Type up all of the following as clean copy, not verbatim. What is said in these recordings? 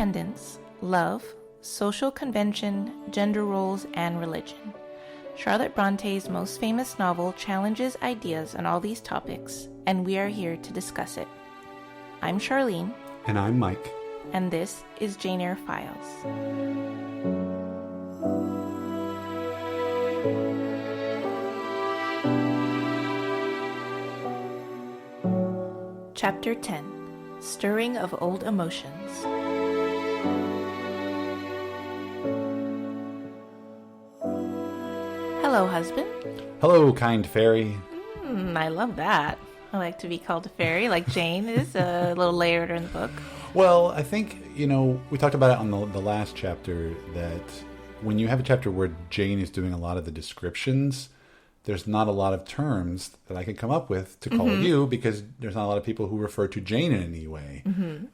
independence, love, social convention, gender roles, and religion. Charlotte Bronte's most famous novel challenges ideas on all these topics, and we are here to discuss it. I'm Charlene. And I'm Mike. And this is Jane Eyre Files. Chapter 10. Stirring of Old Emotions. Hello, husband. Hello, kind fairy. I love that. I like to be called a fairy, like Jane is, a little later in the book. Well, I think, we talked about it on the last chapter, that when you have a chapter where Jane is doing a lot of the descriptions, there's not a lot of terms that I can come up with to call you, because there's not a lot of people who refer to Jane in any way.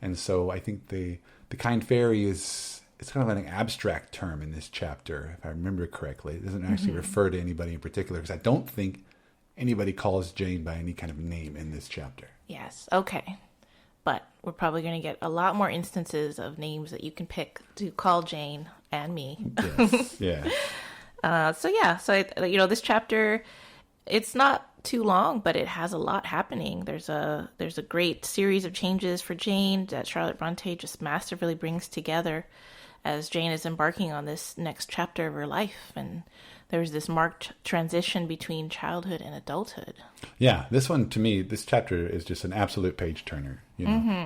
And so I think the kind fairy it's kind of an abstract term in this chapter, if I remember correctly. It doesn't actually refer to anybody in particular, because I don't think anybody calls Jane by any kind of name in this chapter. Yes, okay. But we're probably going to get a lot more instances of names that you can pick to call Jane and me. Yes, yeah. So this chapter, it's not too long, but it has a lot happening. There's a great series of changes for Jane that Charlotte Bronte just masterfully brings together as Jane is embarking on this next chapter of her life. And there's this marked transition between childhood and adulthood. Yeah, this one, to me, this chapter is just an absolute page turner.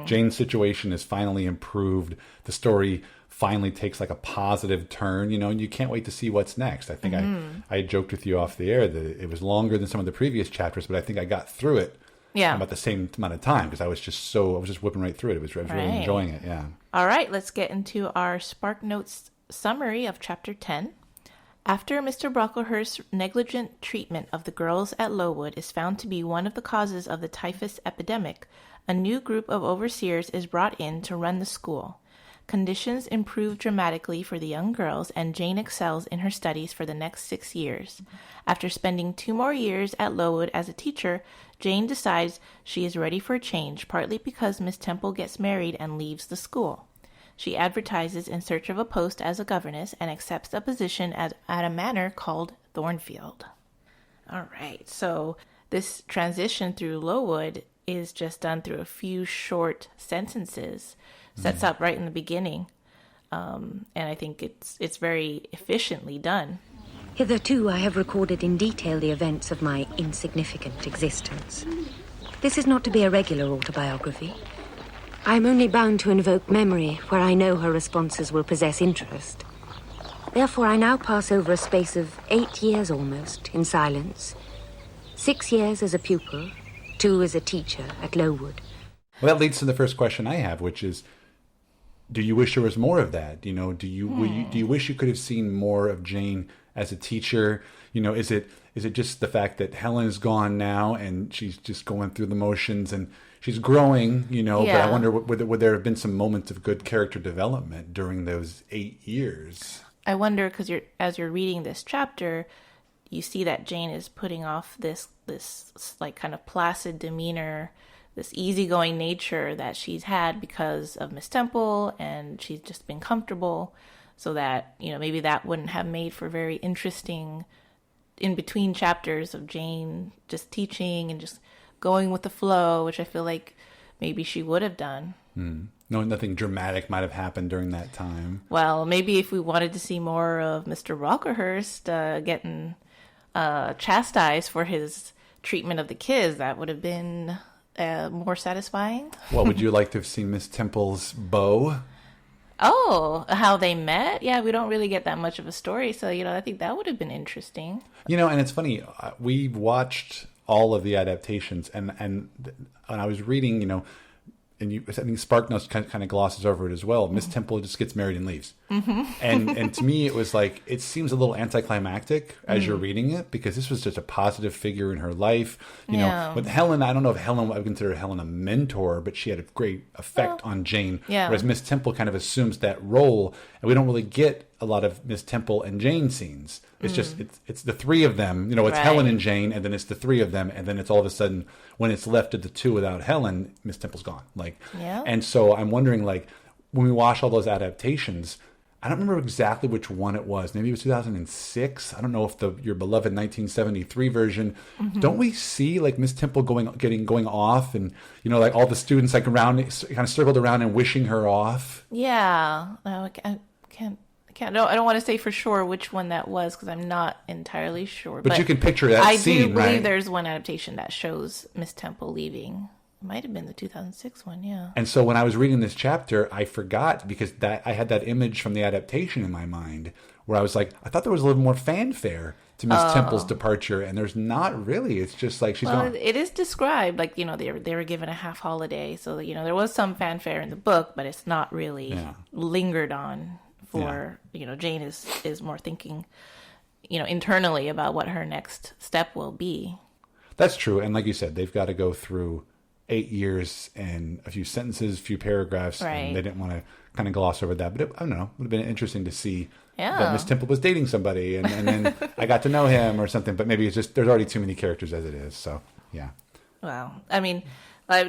Jane's situation is finally improved. The story finally takes like a positive turn, and you can't wait to see what's next. I think I joked with you off the air that it was longer than some of the previous chapters, but I think I got through it about the same amount of time, because I was just whipping right through it. I was really enjoying it. Yeah. All right, let's get into our Spark Notes summary of chapter 10. After Mr. Brocklehurst's negligent treatment of the girls at Lowood is found to be one of the causes of the typhus epidemic, a new group of overseers is brought in to run the school. Conditions improve dramatically for the young girls, and Jane excels in her studies for the next 6 years. After spending 2 more years at Lowood as a teacher, Jane decides she is ready for a change, partly because Miss Temple gets married and leaves the school. She advertises in search of a post as a governess and accepts a position at a manor called Thornfield. All right, so this transition through Lowood is just done through a few short sentences. Sets up right in the beginning, and I think it's very efficiently done. Hitherto I have recorded in detail the events of my insignificant existence. This is not to be a regular autobiography. I am only bound to invoke memory where I know her responses will possess interest. Therefore I now pass over a space of 8 years almost in silence. 6 years as a pupil, 2 as a teacher at Lowood. Well, that leads to the first question I have, which is, do you wish there was more of that? Do you wish you could have seen more of Jane as a teacher? Is it just the fact that Helen's gone now and she's just going through the motions and she's growing, but I wonder, would there have been some moments of good character development during those 8 years? I wonder, because as you're reading this chapter, you see that Jane is putting off this like kind of placid demeanor, this easygoing nature that she's had because of Miss Temple, and she's just been comfortable, so that, maybe that wouldn't have made for very interesting in-between chapters of Jane just teaching and just going with the flow, which I feel like maybe she would have done. No, nothing dramatic might have happened during that time. Well, maybe if we wanted to see more of Mr. Brocklehurst getting chastised for his treatment of the kids, that would have been more satisfying. Well, would you like to have seen Miss Temple's beau? Oh, how they met? Yeah, we don't really get that much of a story, so, I think that would have been interesting. And it's funny, we watched all of the adaptations, and when I was reading, and I think Spark Notes kind of glosses over it as well. Miss Temple just gets married and leaves. And to me, it was like, it seems a little anticlimactic as you're reading it, because this was just a positive figure in her life. With Helen, I don't know if I would consider Helen a mentor, but she had a great effect on Jane. Whereas Miss Temple kind of assumes that role, and we don't really get a lot of Miss Temple and Jane scenes. It's just, it's the three of them, it's Helen and Jane, and then it's the three of them, and then it's all of a sudden, when it's left to the two without Helen, Miss Temple's gone. And so I'm wondering, when we watched all those adaptations, I don't remember exactly which one it was. Maybe it was 2006. I don't know if your beloved 1973 version. Don't we see like Miss Temple going off, and like all the students like around, kind of circled around and wishing her off? Yeah, no, I can't. No, I don't want to say for sure which one that was because I'm not entirely sure. But you can picture that scene, right? I do believe there's one adaptation that shows Miss Temple leaving. It might have been the 2006 one, yeah. And so when I was reading this chapter, I forgot because I had that image from the adaptation in my mind where I was like, I thought there was a little more fanfare to Miss Temple's departure, and there's not really. It's just like she's gone. It is described like they were given a half holiday, so there was some fanfare in the book, but it's not really lingered on. For Jane is more thinking internally about what her next step will be. That's true, and like you said, they've got to go through 8 years and a few sentences, a few paragraphs, right. And they didn't want to kind of gloss over that. But I don't know, it would have been interesting to see that Miss Temple was dating somebody, and then I got to know him or something. But maybe it's just there's already too many characters as it is. So yeah. Well, I mean,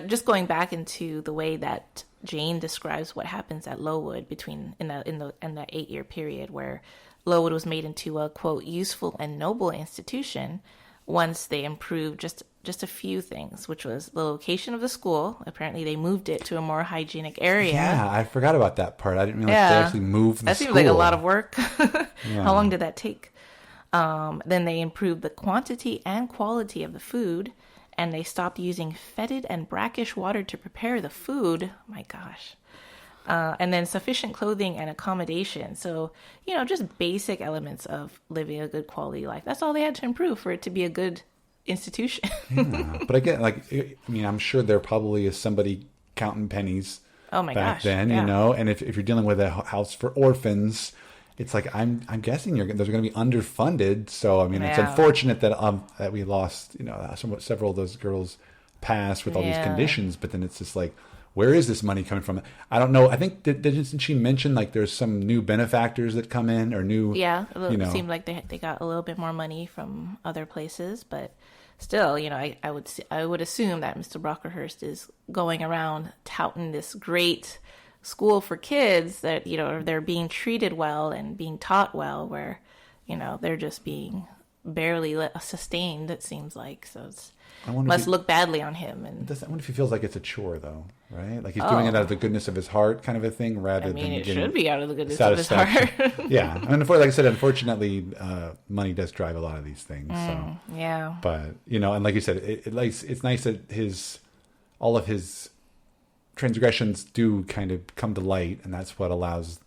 just going back into the way that Jane describes what happens at Lowood in that 8-year period where Lowood was made into a quote useful and noble institution once they improved just a few things, which was the location of the school. Apparently they moved it to a more hygienic area. Yeah, I forgot about that part. I didn't realize they actually moved the school. That seems like a lot of work. How long did that take? Then they improved the quantity and quality of the food. And they stopped using fetid and brackish water to prepare the food. My gosh. And then sufficient clothing and accommodation. So, just basic elements of living a good quality life. That's all they had to improve for it to be a good institution. Yeah. But again, I'm sure there probably is somebody counting pennies back then, And if you're dealing with a house for orphans, it's like I'm guessing they're going to be underfunded. So it's unfortunate that we lost several of those girls passed with all these conditions. But then it's just like, where is this money coming from? I don't know. I think didn't she mention like there's some new benefactors that come in or new? Yeah, it seemed like they got a little bit more money from other places, but still, I would assume that Mr. Brocklehurst is going around touting this great school for kids that they're being treated well and being taught well, where they're just being barely sustained, it seems like. So it must look badly on him. And I wonder if he feels like it's a chore though, right? Like he's doing it out of the goodness of his heart, kind of a thing, rather than it should be out of the goodness of his heart. Yeah, and like I said, unfortunately, money does drive a lot of these things. So yeah, but and like you said, it's nice that all of his transgressions do kind of come to light, and that's what allows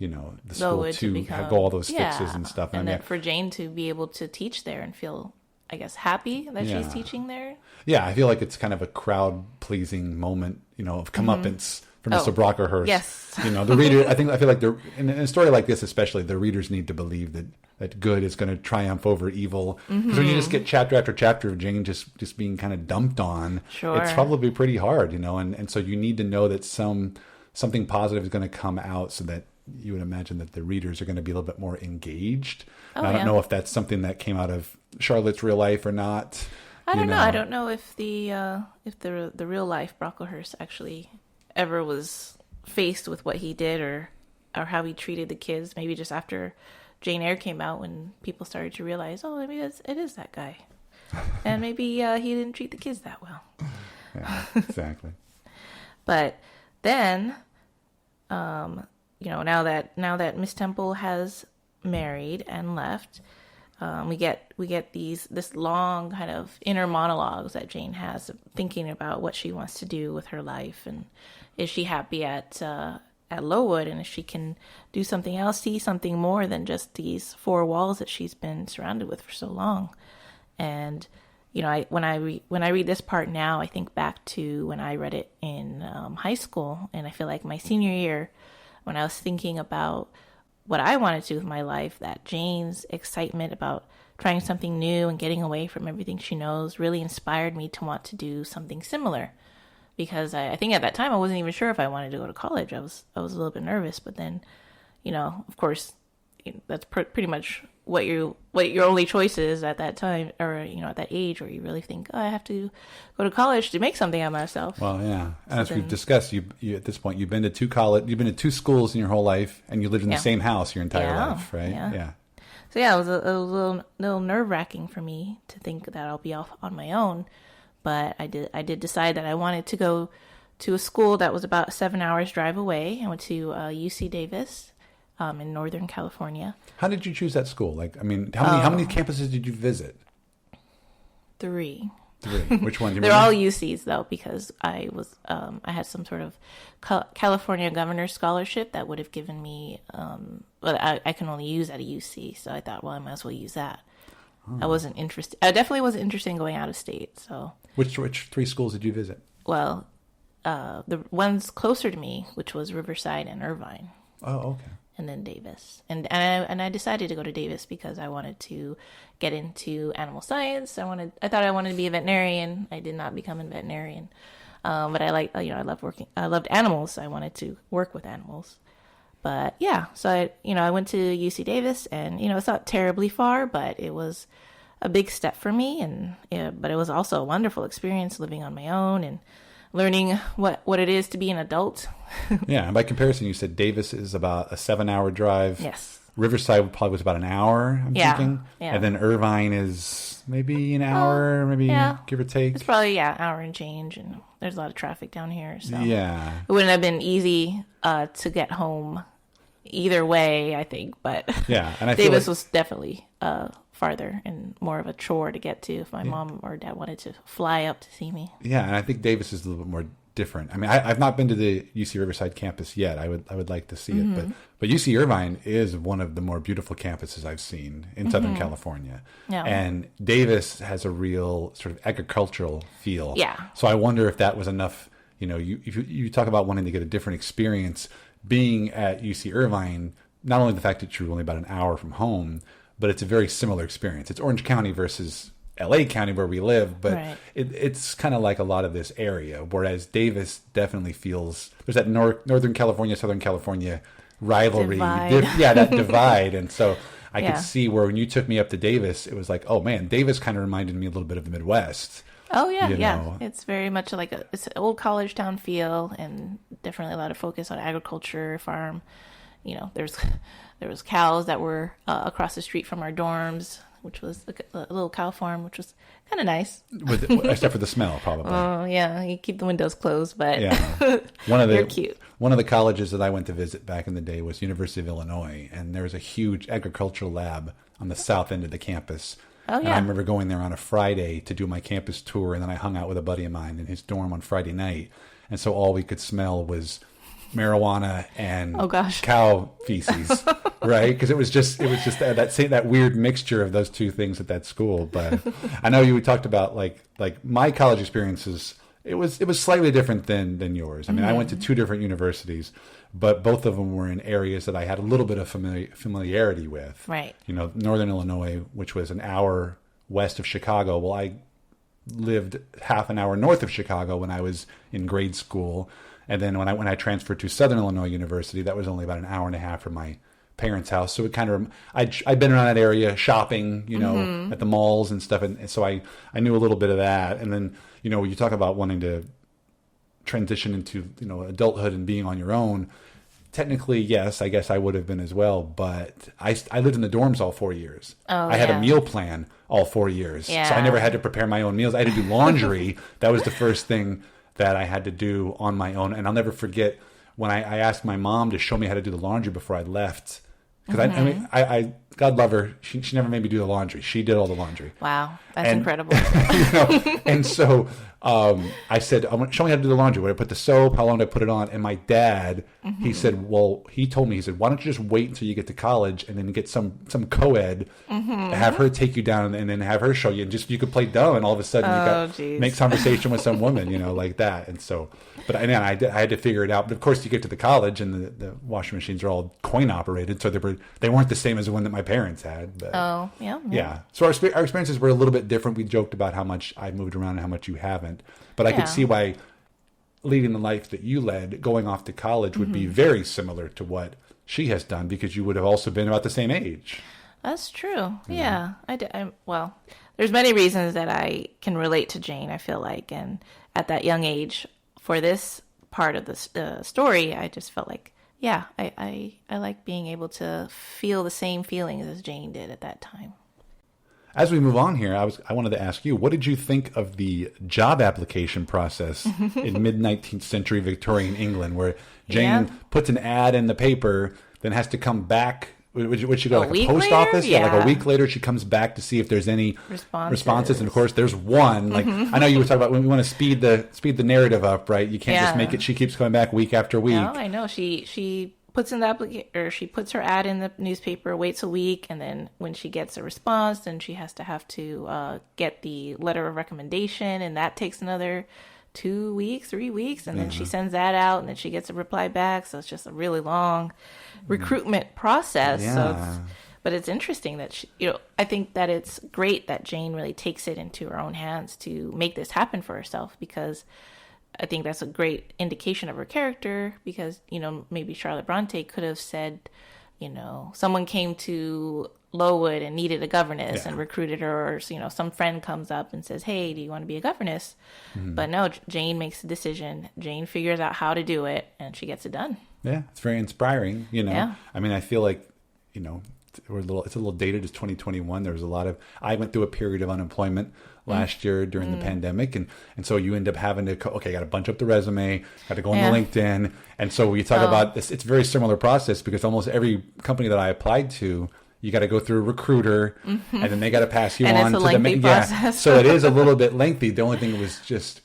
the school to have all those fixes and stuff. And then for Jane to be able to teach there and feel, I guess, happy that she's teaching there. Yeah, I feel like it's kind of a crowd pleasing moment, of comeuppance for Mr. Brocklehurst. Yes. The reader. I feel like in a story like this, especially, the readers need to believe that good is going to triumph over evil. Because when you just get chapter after chapter of Jane just being kind of dumped on, it's probably pretty hard, and so you need to know that something positive is going to come out, so that you would imagine that the readers are going to be a little bit more engaged. I don't know if that's something that came out of Charlotte's real life or not. I don't know. I don't know if the real life Brocklehurst actually ever was faced with what he did or how he treated the kids. Maybe just after Jane Eyre came out, when people started to realize, maybe it is that guy, and maybe he didn't treat the kids that well. Yeah, exactly. But then, now that Miss Temple has married and left, we get this long kind of inner monologues that Jane has, thinking about what she wants to do with her life, and is she happy at Lowood, and if she can do something else, see something more than just these four walls that she's been surrounded with for so long. And when I read this part now, I think back to when I read it in high school, and I feel like my senior year, when I was thinking about what I wanted to do with my life, that Jane's excitement about trying something new and getting away from everything she knows really inspired me to want to do something similar. Because I think at that time I wasn't even sure if I wanted to go to college. I was a little bit nervous, but then, of course, that's pretty much what your only choice is at that time, or at that age, where you really think, oh, I have to go to college to make something of myself. Well, yeah, and as we've discussed, you at this point you've been to two schools in your whole life, and you lived in the same house your entire life, right? Yeah. So it was a little nerve-wracking for me to think that I'll be off on my own, but I did decide that I wanted to go to a school that was about 7 hours drive away. I went to UC Davis. In Northern California. How did you choose that school? How many campuses did you visit? 3. Which ones? They're all UCs though, because I had some sort of California Governor's Scholarship that would have given me, I can only use at a UC. So I thought, well, I might as well use that. I wasn't interested. I definitely wasn't interested in going out of state. So which 3 schools did you visit? Well, the ones closer to me, which was Riverside and Irvine. Oh, okay. And then Davis, and I decided to go to Davis because I wanted to get into animal science. I thought I wanted to be a veterinarian. I did not become a veterinarian, but I loved animals. So I wanted to work with animals. But yeah, so I went to UC Davis, and it's not terribly far, but it was a big step for me, but it was also a wonderful experience living on my own and learning what it is to be an adult. Yeah, and by comparison, you said Davis is about a 7-hour drive. Yes. Riverside probably was about an hour, I'm thinking. Yeah. And then Irvine is maybe an hour, give or take. It's probably, an hour and change, and there's a lot of traffic down here. So yeah. It wouldn't have been easy to get home either way, I think. But yeah, and Davis was definitely farther and more of a chore to get to if my mom or dad wanted to fly up to see me. Yeah, and I think Davis is a little bit more different. I mean, I've not been to the UC Riverside campus yet. I would like to see it, but UC Irvine is one of the more beautiful campuses I've seen in Southern California. Yeah. And Davis has a real sort of agricultural feel. Yeah. So I wonder if that was enough. You talk about wanting to get a different experience being at UC Irvine. Not only the fact that you're only about an hour from home, but it's a very similar experience. It's Orange County versus LA County where we live, but it's kind of like a lot of this area, whereas Davis definitely feels there's that Northern California, Southern California rivalry. That divide. And so I could see where when you took me up to Davis, it was like, oh man, Davis kind of reminded me a little bit of the Midwest. Oh yeah. It's very much like it's an old college town feel, and definitely a lot of focus on agriculture, farm. There was cows that were across the street from our dorms, which was a little cow farm, which was kind of nice. Except for the smell, probably. Oh, yeah. You keep the windows closed, but they're cute. One of the colleges that I went to visit back in the day was University of Illinois, and there was a huge agricultural lab on the south end of the campus. Oh, yeah. And I remember going there on a Friday to do my campus tour, and then I hung out with a buddy of mine in his dorm on Friday night. And so all we could smell was marijuana and cow feces, right? Because it was just that weird mixture of those two things at that school. But I know you talked about like my college experiences. It was slightly different than yours. I mean, I went to 2 different universities, but both of them were in areas that I had a little bit of familiarity with. Right. Northern Illinois, which was an hour west of Chicago. Well, I lived half an hour north of Chicago when I was in grade school. And then when I transferred to Southern Illinois University, that was only about an hour and a half from my parents' house. So it kind of, I'd been around that area shopping, at the malls and stuff. And so I knew a little bit of that. And then, when you talk about wanting to transition into, adulthood and being on your own, technically, yes, I guess I would have been as well. But I lived in the dorms all 4 years. I had a meal plan all 4 years. Yeah. So I never had to prepare my own meals. I had to do laundry. That was the first thing that I had to do on my own. And I'll never forget when I asked my mom to show me how to do the laundry before I left. Because I God love her, she never made me do the laundry. She did all the laundry. Wow, that's incredible. And so I said, show me how to do the laundry. Where I put the soap, how long did I put it on? And my dad, he said, he told me, why don't you just wait until you get to college and then get some co-ed, have her take you down and then have her show you. And just you could play dumb and all of a sudden you got make conversation with some woman, like that. And so, but I had to figure it out. But of course you get to the college and the washing machines are all coin operated. So they weren't the same as the one that my parents had. But, yeah. So our experiences were a little bit different. We joked about how much I moved around and how much you haven't. But I could see why leading the life that you led, going off to college, would be very similar to what she has done, because you would have also been about the same age. That's true. Yeah. Well, there's many reasons that I can relate to Jane, I feel like. And at that young age, for this part of the story, I just felt like, yeah, I like being able to feel the same feelings as Jane did at that time. As we move on here, I wanted to ask you, what did you think of the job application process in mid-19th century Victorian England, where Jane puts an ad in the paper, then has to come back? Would she go like a post office? Yeah, like a week later, she comes back to see if there's any responses. And of course, there's one. Like I know you were talking about when we want to speed the narrative up, right? You can't just make it. She keeps coming back week after week. No, I know. She puts in the she puts her ad in the newspaper, waits a week, and then when she gets a response, then she has to get the letter of recommendation, and that takes another 2 weeks, 3 weeks, and then she sends that out, and then she gets a reply back. So it's just a really long recruitment process. Yeah. But it's interesting that I think that it's great that Jane really takes it into her own hands to make this happen for herself, because I think that's a great indication of her character, because, maybe Charlotte Bronte could have said, someone came to Lowood and needed a governess and recruited her, or, some friend comes up and says, hey, do you want to be a governess? But no, Jane makes the decision. Jane figures out how to do it, and she gets it done. Yeah, it's very inspiring, Yeah. I mean, I feel like, it's a little dated. It's 2021. There was I went through a period of unemployment last year during the pandemic. And so you end up having to, I got to bunch up the resume, got to go into LinkedIn. And so we talk about this, it's a very similar process, because almost every company that I applied to, you got to go through a recruiter, and then they got to pass you on to the process. So it is a little bit lengthy. The only thing was just,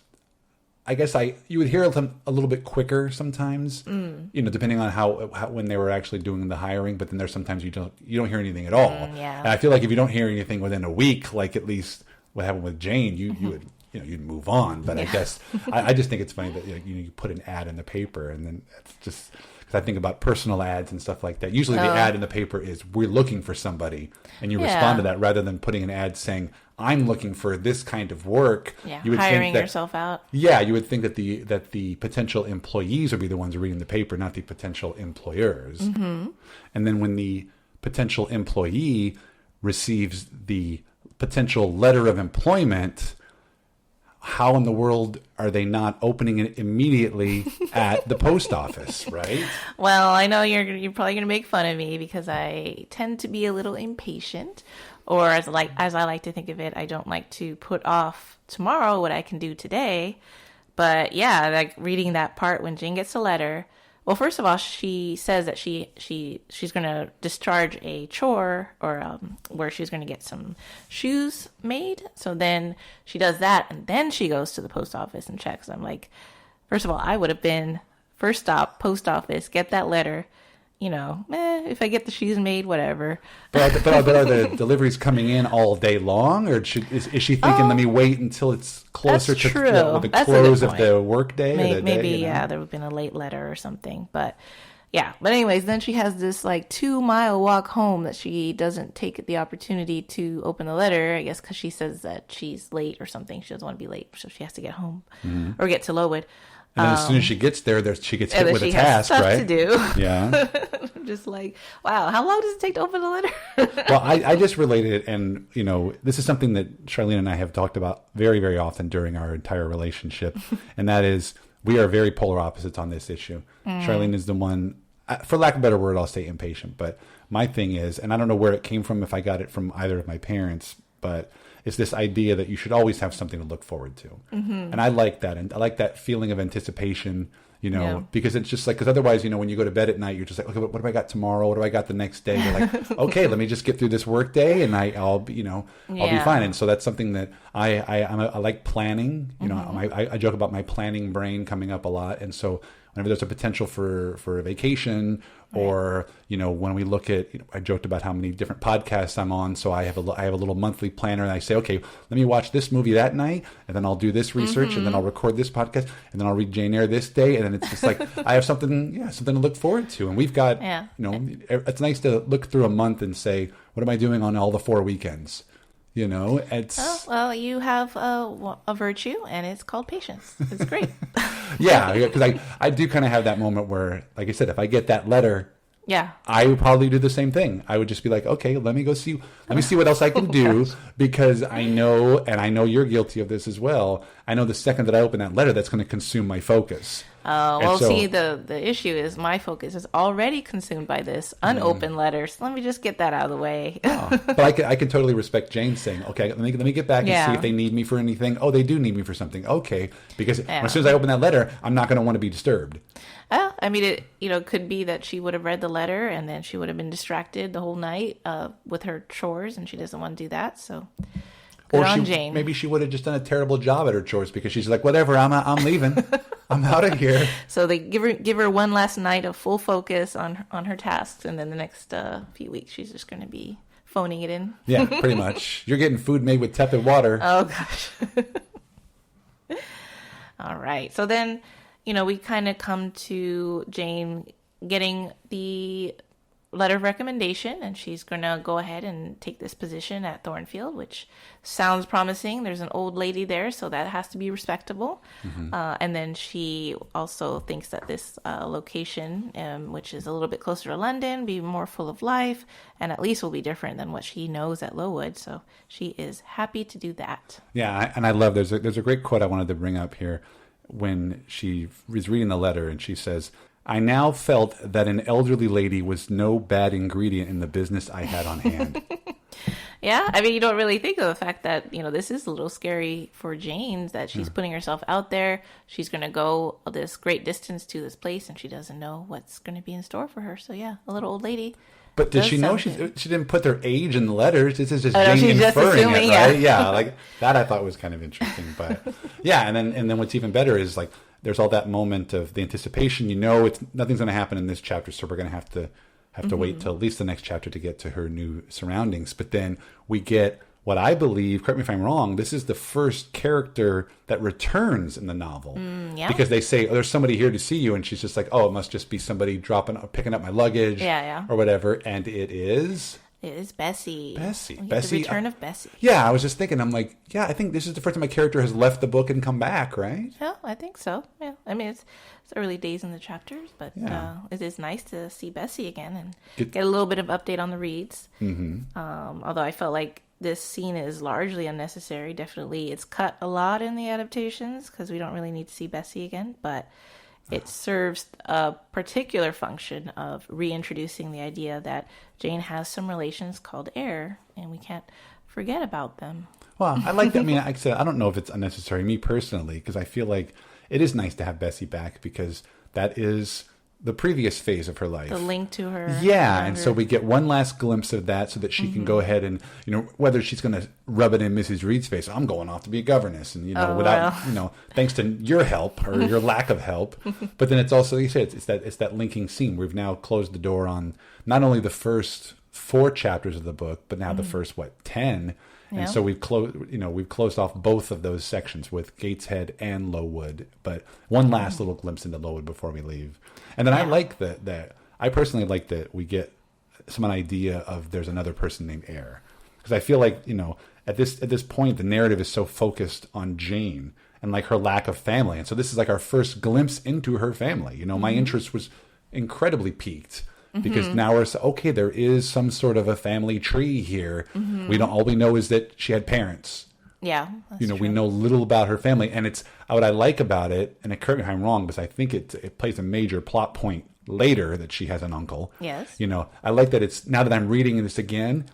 I guess you would hear them a little bit quicker sometimes, depending on how when they were actually doing the hiring. But then there's sometimes you don't hear anything at all. And I feel like if you don't hear anything within a week, like at least what happened with Jane, you would you'd move on. But I guess I just think it's funny that you put an ad in the paper, and then it's just. I think about personal ads and stuff like that. Usually the ad in the paper is, we're looking for somebody, and you respond to that, rather than putting an ad saying, I'm looking for this kind of work. Yeah, you would hiring think that, yourself out. Yeah, you would think that the potential employees would be the ones reading the paper, not the potential employers. And then when the potential employee receives the potential letter of employment, how in the world are they not opening it immediately at the post office, right? Well, I know you're probably going to make fun of me, because I tend to be a little impatient, or as I like to think of it, I don't like to put off tomorrow what I can do today. But yeah, like reading that part when Jane gets a letter. Well, first of all, she says that she's going to discharge a chore, or where she's going to get some shoes made. So then she does that, and then she goes to the post office and checks. I'm like, first of all, I would have been first stop, post office, get that letter. If I get the shoes made, whatever. But are the deliveries coming in all day long, or is she thinking, let me wait until it's closer to the close of the workday? Maybe there would have been a late letter or something. But yeah. But anyways, then she has this 2-mile walk home that she doesn't take the opportunity to open the letter, I guess because she says that she's late or something. She doesn't want to be late, so she has to get home or get to Lowood. And then as soon as she gets there, she gets hit with a task, right? To do. Yeah. I'm just like, wow, how long does it take to open a letter? Well, I just related it, and this is something that Charlene and I have talked about very, very often during our entire relationship, and that is, we are very polar opposites on this issue. Charlene is the one, for lack of a better word, I'll say impatient, but my thing is, and I don't know where it came from, if I got it from either of my parents, but it's this idea that you should always have something to look forward to. And I like that. And I like that feeling of anticipation, because it's just because otherwise, when you go to bed at night, you're just like, okay, what have I got tomorrow? What do I got the next day? You're like, okay, let me just get through this work day, and I'll be fine. And so that's something that I like planning. I joke about my planning brain coming up a lot. And so whenever there's a potential for a vacation, or when we look at, I joked about how many different podcasts I'm on, so I have a little monthly planner, and I say, okay, let me watch this movie that night, and then I'll do this research, and then I'll record this podcast, and then I'll read Jane Eyre this day, and then it's just like I have something to look forward to. And we've got it's nice to look through a month and say, what am I doing on all the 4 weekends? It's well, you have a virtue, and it's called patience. It's great. Yeah, because I do kind of have that moment where, like I said, if I get that letter Yeah. I would probably do the same thing. I would just be like, okay, let me see what else I can do, because I know, and I know you're guilty of this as well. I know the second that I open that letter, that's going to consume my focus. See, the issue is my focus is already consumed by this unopened letter. So let me just get that out of the way. But I can totally respect Jane saying, okay, let me get back and see if they need me for anything. Oh, they do need me for something. Okay, because as soon as I open that letter, I'm not going to want to be disturbed. I mean, it could be that she would have read the letter and then she would have been distracted the whole night with her chores, and she doesn't want to do that. So, good on Jane. Maybe she would have just done a terrible job at her chores because she's like, whatever, I'm leaving, I'm out of here. So they give her one last night of full focus on her tasks, and then the next few weeks she's just going to be phoning it in. Yeah, pretty much. You're getting food made with tepid water. Oh gosh. All right. So then, we kind of come to Jane getting the letter of recommendation, and she's going to go ahead and take this position at Thornfield, which sounds promising. There's an old lady there, so that has to be respectable. Mm-hmm. And then she also thinks that this location, which is a little bit closer to London, be more full of life, and at least will be different than what she knows at Lowood. So she is happy to do that. Yeah, and I love, there's a great quote I wanted to bring up here when she was reading the letter, and she says, I now felt that an elderly lady was no bad ingredient in the business I had on hand. Yeah, I mean, you don't really think of the fact that, this is a little scary for Jane, that she's putting herself out there. She's going to go this great distance to this place, and she doesn't know what's going to be in store for her. So, yeah, a little old lady. But did she know she didn't put their age in the letters? This is just Jane inferring it, right? Yeah, like that I thought was kind of interesting. But yeah, and then what's even better is like, there's all that moment of the anticipation. Nothing's going to happen in this chapter, so we're going to have to wait till at least the next chapter to get to her new surroundings. But then we get what I believe, correct me if I'm wrong, this is the first character that returns in the novel. Because they say, there's somebody here to see you, and she's just like, it must just be somebody picking up my luggage or whatever. And it is... It is Bessie. Bessie. The return of Bessie. Yeah, I was just thinking, I'm like, yeah, I think this is the first time my character has left the book and come back, right? Yeah, I think so. Yeah, I mean, it's early days in the chapters, but it is nice to see Bessie again and get a little bit of update on the reads. Mm-hmm. Although I felt like this scene is largely unnecessary. Definitely, it's cut a lot in the adaptations because we don't really need to see Bessie again, but... It serves a particular function of reintroducing the idea that Jane has some relations called Eyre, and we can't forget about them. Well, I like that. I mean, like I said, I don't know if it's unnecessary, me personally, because I feel like it is nice to have Bessie back, because that is the previous phase of her life. The link to her. Yeah, and so we get one last glimpse of that so that she can go ahead and, whether she's going to rub it in Mrs. Reed's face, I'm going off to be a governess, and, thanks to your help or your lack of help. But then it's also, like you said, it's that linking scene. We've now closed the door on not only the first 4 chapters of the book, but now the first, 10. And so we've closed off both of those sections with Gateshead and Lowood, but one last little glimpse into Lowood before we leave. And then I like that I personally like that we get some idea of there's another person named Eyre, because I feel like at this point the narrative is so focused on Jane and like her lack of family, and so this is like our first glimpse into her family. My interest was incredibly piqued. Because now we're okay. There is some sort of a family tree here. All we know is that she had parents. Yeah, we know little about her family, and it's what I like about it. And correct me if I'm wrong, because I think it plays a major plot point later that she has an uncle. Yes. I like that it's now that I'm reading this again,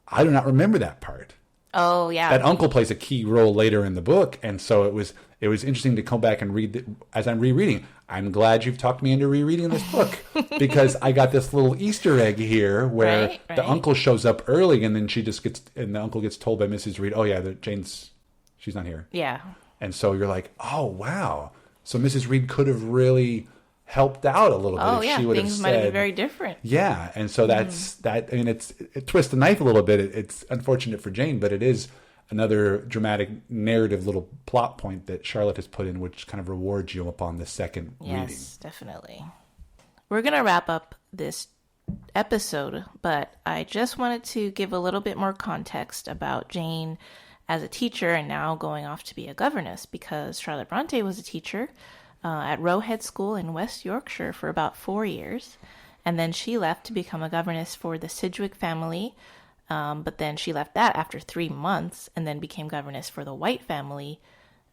I do not remember that part. Oh yeah, that uncle plays a key role later in the book, and so it was interesting to come back and read as I'm rereading. I'm glad you've talked me into rereading this book because I got this little Easter egg here where the uncle shows up early, and then the uncle gets told by Mrs. Reed, "Oh yeah, she's not here." Yeah, and so you're like, "Oh wow!" So Mrs. Reed could have really helped out a little bit. Oh if yeah, she would things have might have said, been very different. Yeah, and so that's that. I mean, it twists the knife a little bit. It's unfortunate for Jane, but it is another dramatic narrative little plot point that Charlotte has put in, which kind of rewards you upon the second reading. Yes, definitely. We're going to wrap up this episode, but I just wanted to give a little bit more context about Jane as a teacher and now going off to be a governess, because Charlotte Bronte was a teacher at Roe Head School in West Yorkshire for about 4 years. And then she left to become a governess for the Sidgwick family. But then she left that after 3 months and then became governess for the White family,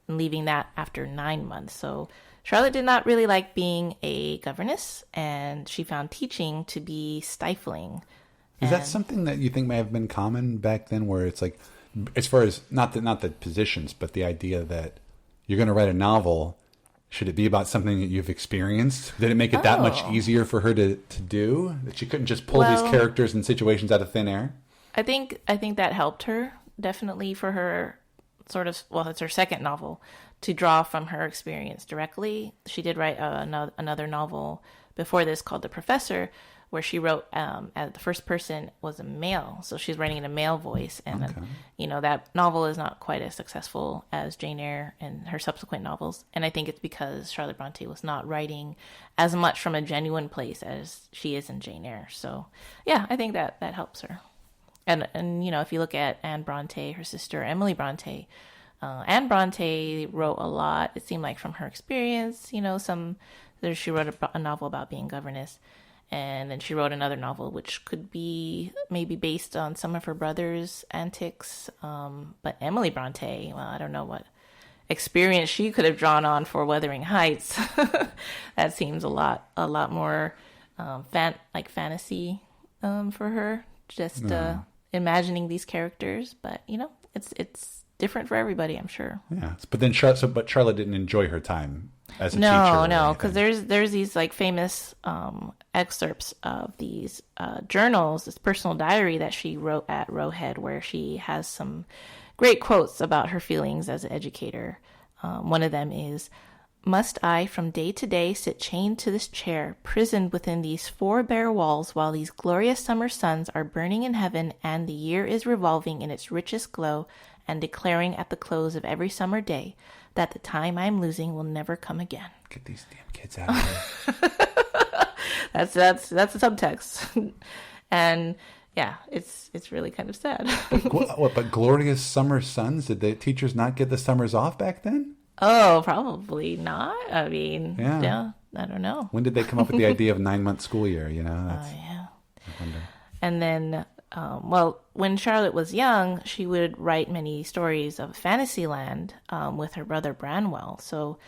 leaving that after 9 months. So Charlotte did not really like being a governess, and she found teaching to be stifling. Is that something that you think may have been common back then, where it's like, as far as not the positions, but the idea that you're going to write a novel, should it be about something that you've experienced? Did it make it that much easier for her to do, that she couldn't just pull these characters and situations out of thin air? I think that helped her, definitely, for her it's her second novel, to draw from her experience directly. She did write another novel before this called The Professor, where she wrote the first person was a male, so she's writing in a male voice, and then, that novel is not quite as successful as Jane Eyre and her subsequent novels, and I think it's because Charlotte Bronte was not writing as much from a genuine place as she is in Jane Eyre. So yeah, I think that thems her. And if you look at Anne Bronte, her sister Emily Bronte, Anne Bronte wrote a lot, it seemed like, from her experience. She wrote a novel about being governess, and then she wrote another novel which could be maybe based on some of her brother's antics. But Emily Bronte, well, I don't know what experience she could have drawn on for Wuthering Heights. That seems a lot more fantasy for her. Just imagining these characters, but it's different for everybody, I'm sure. Yeah, but then Charlotte didn't enjoy her time as a teacher. No, because there's these like famous excerpts of these journals, this personal diary that she wrote at Roe Head, where she has some great quotes about her feelings as an educator. One of them is, "Must I from day to day sit chained to this chair, prisoned within these 4 bare walls, while these glorious summer suns are burning in heaven, and the year is revolving in its richest glow, and declaring at the close of every summer day that the time I am losing will never come again." Get these damn kids out of here. That's the subtext. And yeah, it's really kind of sad. But glorious summer suns? Did the teachers not get the summers off back then? Oh, probably not. I mean, yeah, I don't know. When did they come up with the idea of 9-month school year? Yeah. I wonder. And then, when Charlotte was young, she would write many stories of Fantasyland with her brother Branwell. So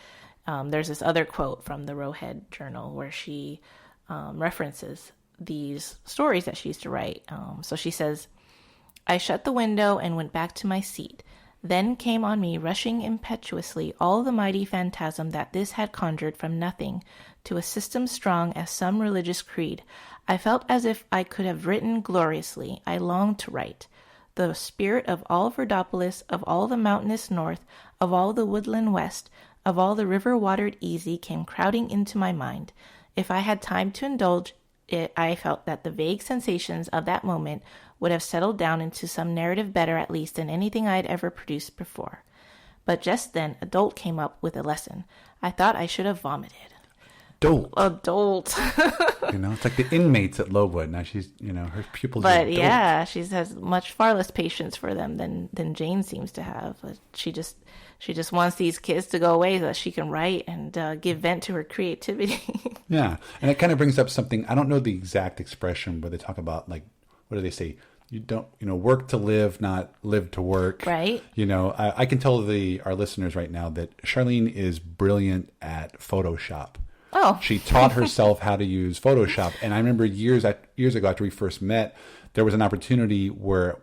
there's this other quote from the Roe Head Journal where she references these stories that she used to write. So she says, "I shut the window and went back to my seat. Then came on me, rushing impetuously, all the mighty phantasm that this had conjured from nothing to a system strong as some religious creed. I felt as if I could have written gloriously. I longed to write. The spirit of all Verdopolis, of all the mountainous north, of all the woodland west, of all the river-watered easy came crowding into my mind. If I had time to indulge it, I felt that the vague sensations of that moment would have settled down into some narrative better at least than anything I had ever produced before. But just then a dolt came up with a lesson. I thought I should have vomited." Dolt. A dolt. It's like the inmates at Lowood. Now she's, her pupils. But yeah, she has far less patience for them than Jane seems to have. She just wants these kids to go away so that she can write and give vent to her creativity. Yeah, and it kind of brings up something. I don't know the exact expression, but they talk about, like, what do they say? You don't, work to live, not live to work. Right. I can tell our listeners right now that Charlene is brilliant at Photoshop. Oh. She taught herself how to use Photoshop. And I remember years ago, after we first met, there was an opportunity where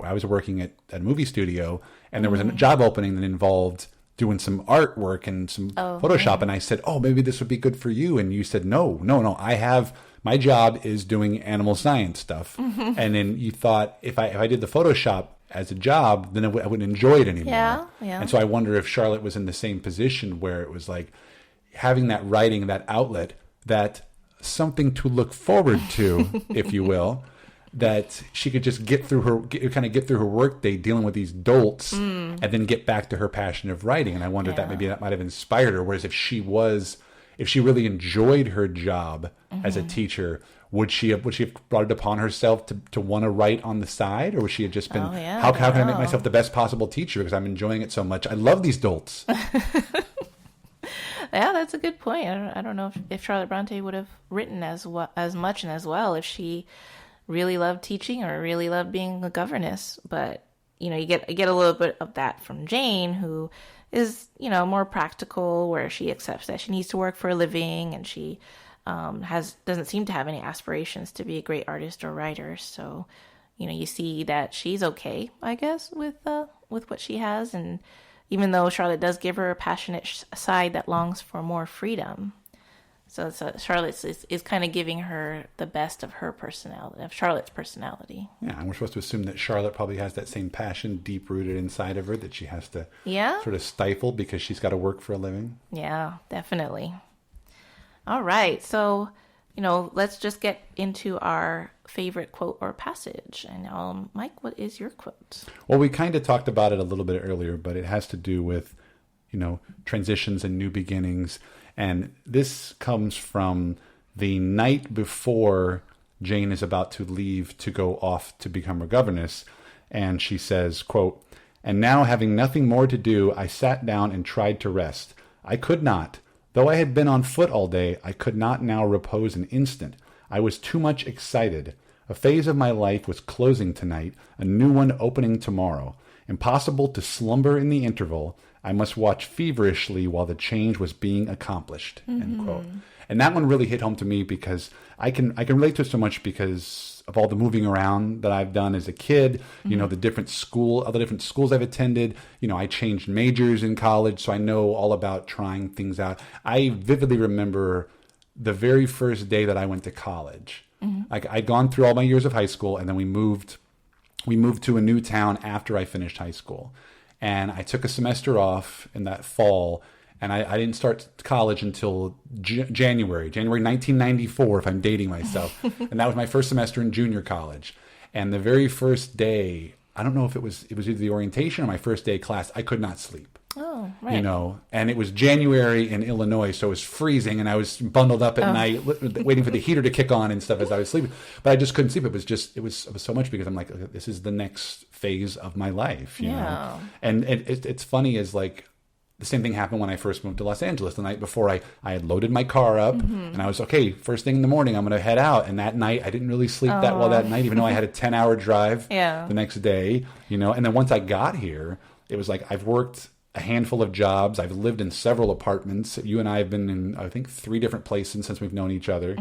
I was working at a movie studio, and there was a job opening that involved doing some artwork and some Photoshop. And I said, "Oh, maybe this would be good for you." And you said, no, my job is doing animal science stuff. Mm-hmm. And then you thought, if I did the Photoshop as a job, then I wouldn't enjoy it anymore. Yeah. And so I wonder if Charlotte was in the same position, where it was like having that writing, that outlet, that something to look forward to, if you will, that she could just get through her workday dealing with these dolts, and then get back to her passion of writing. And I wonder that maybe that might have inspired her. Whereas if she really enjoyed her job as a teacher, would she have brought it upon herself to want to write on the side, or would she have just been, how can I make myself the best possible teacher because I'm enjoying it so much? I love these dolts. Yeah, that's a good point. I don't know if Charlotte Bronte would have written as much and as well if she really loved teaching or really loved being a governess. But you get a little bit of that from Jane, who is more practical, where she accepts that she needs to work for a living, and she doesn't seem to have any aspirations to be a great artist or writer. So you see that she's okay, I guess, with what she has, and even though Charlotte does give her a passionate side that longs for more freedom. So Charlotte is kind of giving her the best of her personality, of Charlotte's personality. Yeah, and we're supposed to assume that Charlotte probably has that same passion deep rooted inside of her that she has to sort of stifle because she's got to work for a living. Yeah, definitely. All right, so let's just get into our favorite quote or passage. And Mike, what is your quote? Well, we kind of talked about it a little bit earlier, but it has to do with, transitions and new beginnings. And this comes from the night before Jane is about to leave to go off to become her governess. And she says, quote, "And now, having nothing more to do, I sat down and tried to rest. I could not. Though I had been on foot all day, I could not now repose an instant. I was too much excited. A phase of my life was closing tonight, a new one opening tomorrow. Impossible to slumber in the interval. I must watch feverishly while the change was being accomplished." End quote. And that one really hit home to me because I can relate to it so much because of all the moving around that I've done as a kid, all the different schools I've attended. I changed majors in college, so I know all about trying things out. I vividly remember the very first day that I went to college. I'd gone through all my years of high school, and then we moved to a new town after I finished high school. And I took a semester off in that fall, and I didn't start college until January 1994, if I'm dating myself. And that was my first semester in junior college. And the very first day, I don't know if it was either the orientation or my first day of class, I could not sleep. Oh, right. And it was January in Illinois, so it was freezing, and I was bundled up at night, waiting for the heater to kick on and stuff as I was sleeping. But I just couldn't sleep. It was so much because I'm like, okay, this is the next phase of my life, you know. And it's funny is like the same thing happened when I first moved to Los Angeles. The night before, I had loaded my car up, and I was okay. First thing in the morning, I'm going to head out. And that night, I didn't really sleep that well that night, even though I had a 10-hour drive the next day, And then once I got here, it was like I've worked a handful of jobs. I've lived in several apartments. You and I have been in, I think, 3 different places since we've known each other,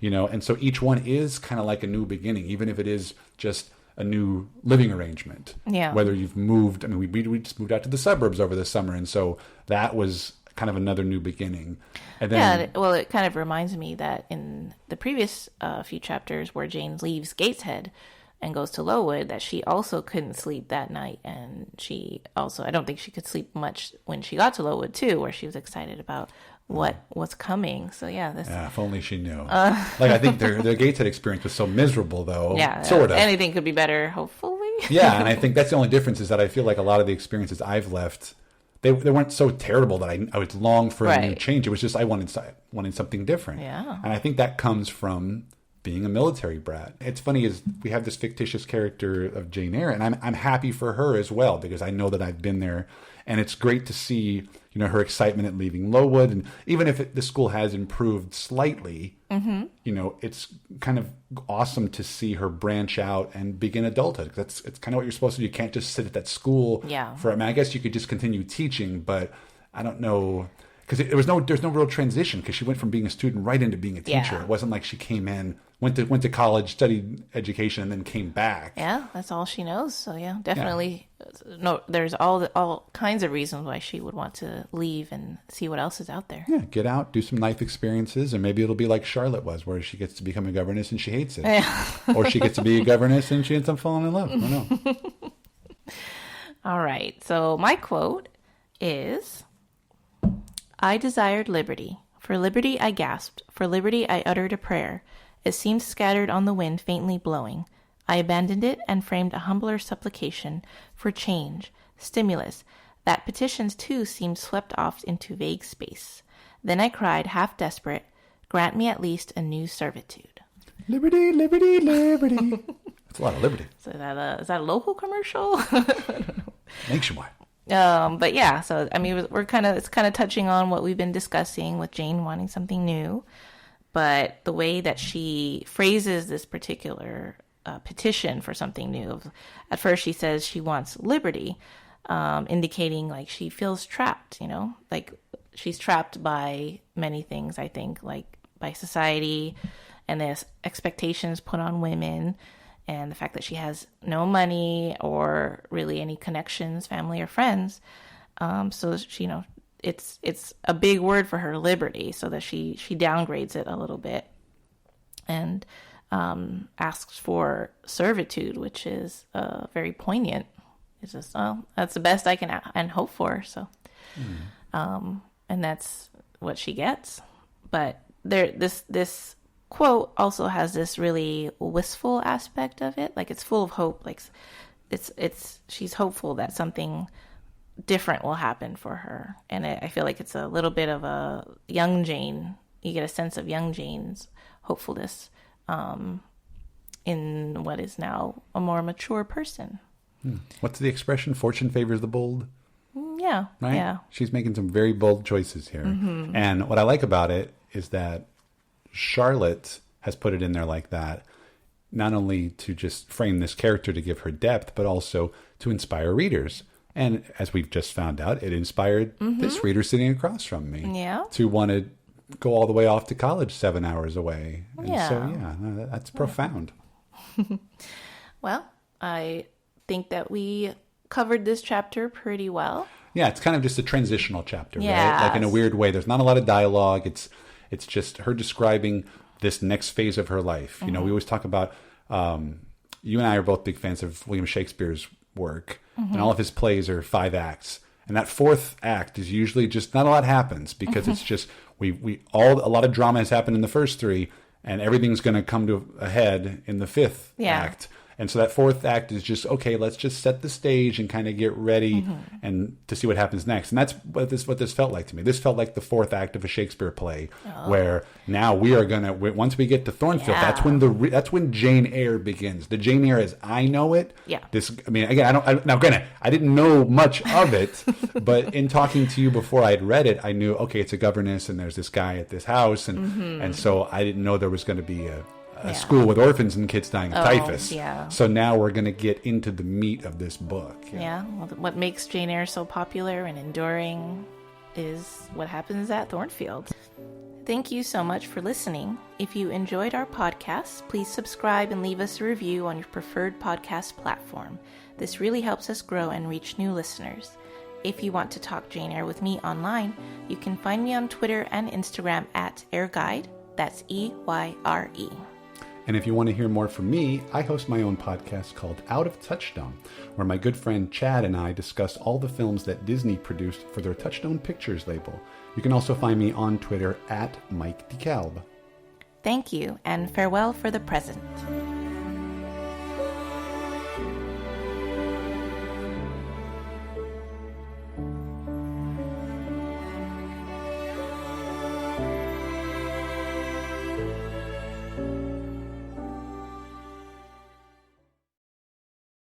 And so each one is kind of like a new beginning, even if it is just a new living arrangement. Yeah. Whether you've moved, I mean, we just moved out to the suburbs over the summer, and so that was kind of another new beginning. And then, well, it kind of reminds me that in the previous few chapters where Jane leaves Gateshead and goes to Lowood, that she also couldn't sleep that night, and she also, I don't think she could sleep much when she got to Lowood too, where she was excited about what's coming. So if only she knew. Like, I think their Gateshead experience was so miserable, though. Yeah, sort of. Anything could be better, hopefully. Yeah, and I think that's the only difference is that I feel like a lot of the experiences I've left, they weren't so terrible that I would long for a new change. It was just I wanted something different. Yeah, and I think that comes from being a military brat. It's funny is we have this fictitious character of Jane Eyre, and I'm happy for her as well because I know that I've been there, and it's great to see her excitement at leaving Lowood, and even if the school has improved slightly, it's kind of awesome to see her branch out and begin adulthood. It's kind of what you're supposed to do. You can't just sit at that school for. I mean, I guess you could just continue teaching, but I don't know. Because there's no real transition because she went from being a student right into being a teacher. Yeah. It wasn't like she came in, went to college, studied education, and then came back. Yeah, that's all she knows. So yeah, definitely. Yeah. No, there's all kinds of reasons why she would want to leave and see what else is out there. Yeah, get out, do some life experiences, and maybe it'll be like Charlotte was, where she gets to become a governess and she hates it, or she gets to be a governess and she ends up falling in love. I don't know. All right. So my quote is, "I desired liberty. For liberty I gasped. For liberty I uttered a prayer. It seemed scattered on the wind, faintly blowing. I abandoned it and framed a humbler supplication for change, stimulus. That petitions too seemed swept off into vague space. Then I cried, half desperate, grant me at least a new servitude." Liberty, liberty, liberty. That's a lot of liberty. So is that a local commercial? I don't know. Nationwide. But yeah, so I mean, it's kind of touching on what we've been discussing with Jane wanting something new, but the way that she phrases this particular petition for something new. At first, she says she wants liberty, indicating like she feels trapped. Like she's trapped by many things. I think like by society and the expectations put on women. And the fact that she has no money or really any connections, family or friends. So she, it's a big word for her, liberty, so that she downgrades it a little bit and asks for servitude, which is very poignant. It's just, that's the best I can and hope for. So, and that's what she gets. But this quote also has this really wistful aspect of it. Like it's full of hope. Like she's hopeful that something different will happen for her. And I feel like it's a little bit of a young Jane. You get a sense of young Jane's hopefulness in what is now a more mature person. What's the expression? Fortune favors the bold. Yeah. Right? Yeah. She's making some very bold choices here. Mm-hmm. And what I like about it is that Charlotte has put it in there like that, not only to just frame this character to give her depth, but also to inspire readers. And as we've just found out, it inspired this reader sitting across from me to want to go all the way off to college 7 hours away. And so, that's profound. Well, I think that we covered this chapter pretty well. Yeah, it's kind of just a transitional chapter, right? Like in a weird way. There's not a lot of dialogue. It's just her describing this next phase of her life. We always talk about, you and I are both big fans of William Shakespeare's work, and all of his plays are 5 acts. And that 4th act is usually just not a lot happens because it's just, a lot of drama has happened in the first 3 and everything's going to come to a head in the 5th act. And so that 4th act is just, okay, let's just set the stage and kind of get ready and to see what happens next. And that's what this felt like to me. This felt like the 4th act of a Shakespeare play, where now we are going to, once we get to Thornfield, that's when Jane Eyre begins. The Jane Eyre as I know it. Yeah. Now granted, I didn't know much of it, but in talking to you before I had read it, I knew, okay, it's a governess and there's this guy at this house. And so I didn't know there was going to be a school with orphans and kids dying of typhus. Yeah. So now we're going to get into the meat of this book. Yeah. Well, what makes Jane Eyre so popular and enduring is what happens at Thornfield. Thank you so much for listening. If you enjoyed our podcast, please subscribe and leave us a review on your preferred podcast platform. This really helps us grow and reach new listeners. If you want to talk Jane Eyre with me online, you can find me on Twitter and Instagram at EyreGuide. That's EYRE. And if you want to hear more from me, I host my own podcast called Out of Touchstone, where my good friend Chad and I discuss all the films that Disney produced for their Touchstone Pictures label. You can also find me on Twitter at Mike DeKalb. Thank you, and farewell for the present.